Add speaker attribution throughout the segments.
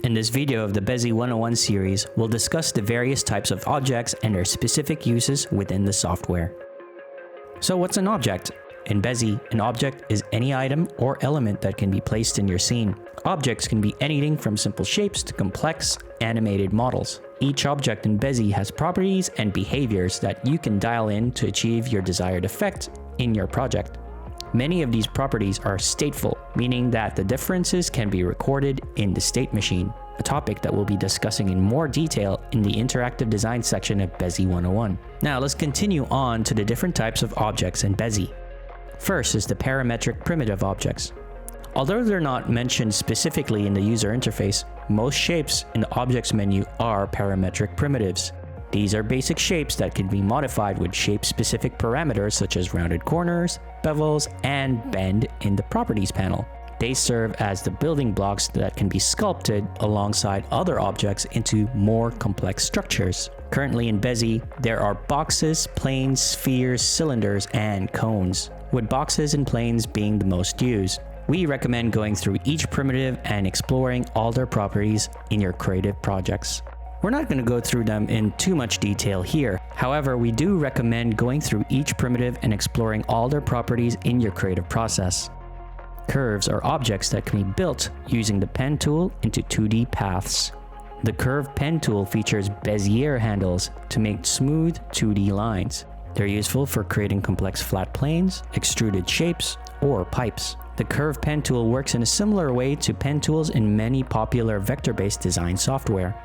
Speaker 1: In this video of the Bezi 101 series, we'll discuss the various types of objects and their specific uses within the software. So what's an object? In Bezi, an object is any item or element that can be placed in your scene. Objects can be anything from simple shapes to complex, animated models. Each object in Bezi has properties and behaviors that you can dial in to achieve your desired effect in your project. Many of these properties are stateful, meaning that the differences can be recorded in the state machine, a topic that we'll be discussing in more detail in the interactive design section of Bezi 101. Now let's continue on to the different types of objects in Bezi. First is the parametric primitive objects. Although they're not mentioned specifically in the user interface, most shapes in the objects menu are parametric primitives. These are basic shapes that can be modified with shape-specific parameters such as rounded corners, bevels, and bend in the properties panel. They serve as the building blocks that can be sculpted alongside other objects into more complex structures. Currently in Bezi, there are boxes, planes, spheres, cylinders, and cones, with boxes and planes being the most used. We recommend going through each primitive and exploring all their properties in your creative projects. We're not going to go through them in too much detail here. However, we do recommend going through each primitive and exploring all their properties in your creative process. Curves are objects that can be built using the pen tool into 2D paths. The curve pen tool features Bezier handles to make smooth 2D lines. They're useful for creating complex flat planes, extruded shapes, or pipes. The curve pen tool works in a similar way to pen tools in many popular vector-based design software.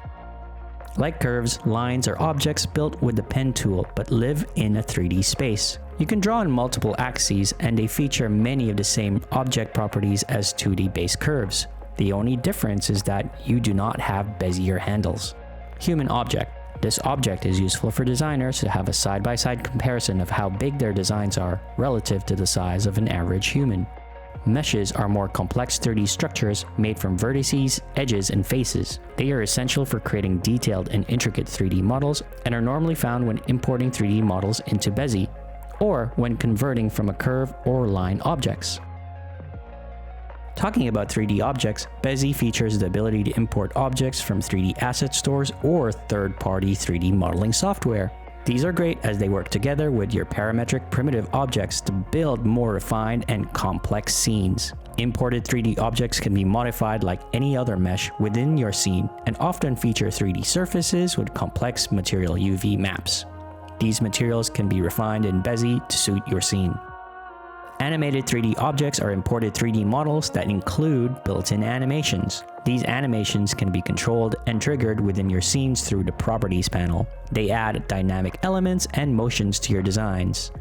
Speaker 1: Like curves, lines are objects built with the pen tool but live in a 3D space. You can draw on multiple axes and they feature many of the same object properties as 2D based curves. The only difference is that you do not have Bezier handles. Human object. This object is useful for designers to have a side-by-side comparison of how big their designs are relative to the size of an average human. Meshes are more complex 3D structures made from vertices, edges, and faces. They are essential for creating detailed and intricate 3D models and are normally found when importing 3D models into Bezi, or when converting from a curve or line objects. Talking about 3D objects, Bezi features the ability to import objects from 3D asset stores or third-party 3D modeling software. These are great as they work together with your parametric primitive objects to build more refined and complex scenes. Imported 3D objects can be modified like any other mesh within your scene and often feature 3D surfaces with complex material UV maps. These materials can be refined in Bezi to suit your scene. Animated 3D objects are imported 3D models that include built-in animations. These animations can be controlled and triggered within your scenes through the Properties panel. They add dynamic elements and motions to your designs.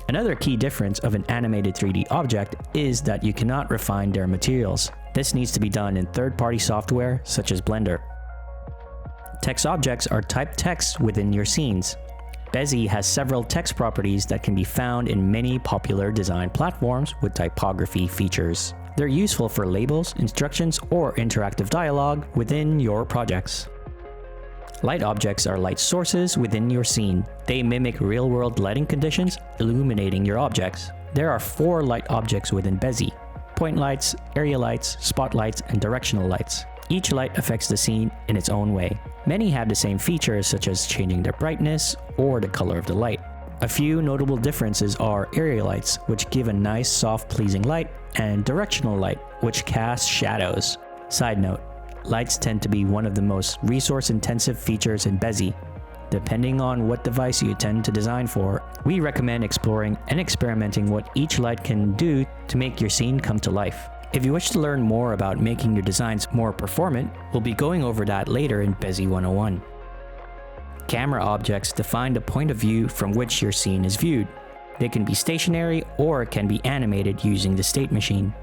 Speaker 1: Another key difference of an animated 3D object is that you cannot refine their materials. This needs to be done in third-party software such as Blender. Text objects are typed text within your scenes. Bezi has several text properties that can be found in many popular design platforms with typography features. They're useful for labels, instructions, or interactive dialogue within your projects. Light objects are light sources within your scene. They mimic real-world lighting conditions, illuminating your objects. There are 4 light objects within Bezi: point lights, area lights, spotlights, and directional lights. Each light affects the scene in its own way. Many have the same features such as changing their brightness or the color of the light. A few notable differences are area lights, which give a nice soft pleasing light, and directional light, which casts shadows. Side note, lights tend to be one of the most resource intensive features in Bezi. Depending on what device you tend to design for, we recommend exploring and experimenting what each light can do to make your scene come to life. If you wish to learn more about making your designs more performant, we'll be going over that later in Bezi 101. Camera objects define the point of view from which your scene is viewed. They can be stationary or can be animated using the state machine.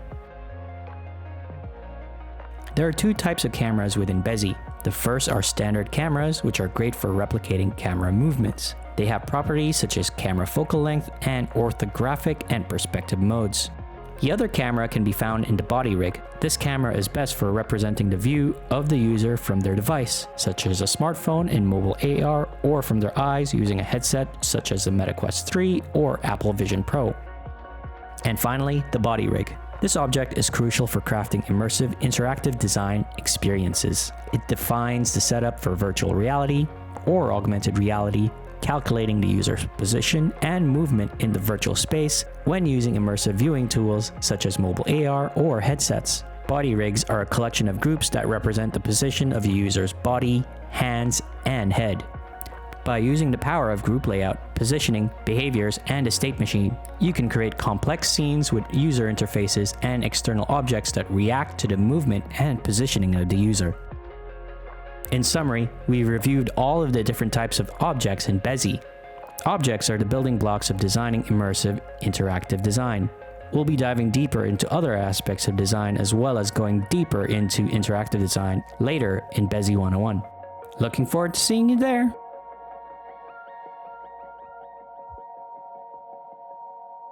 Speaker 1: There are 2 types of cameras within Bezi. The first are standard cameras, which are great for replicating camera movements. They have properties such as camera focal length and orthographic and perspective modes. The other camera can be found in the body rig. This camera is best for representing the view of the user from their device, such as a smartphone in mobile AR, or from their eyes using a headset such as the Meta Quest 3 or Apple Vision Pro. And finally, the body rig. This object is crucial for crafting immersive, interactive design experiences. It defines the setup for virtual reality or augmented reality, calculating the user's position and movement in the virtual space when using immersive viewing tools such as mobile AR or headsets. Body rigs are a collection of groups that represent the position of a user's body, hands, and head. By using the power of group layout, positioning, behaviors, and a state machine, you can create complex scenes with user interfaces and external objects that react to the movement and positioning of the user. In summary, we reviewed all of the different types of objects in Bezi. Objects are the building blocks of designing immersive, interactive design. We'll be diving deeper into other aspects of design as well as going deeper into interactive design later in Bezi 101. Looking forward to seeing you there!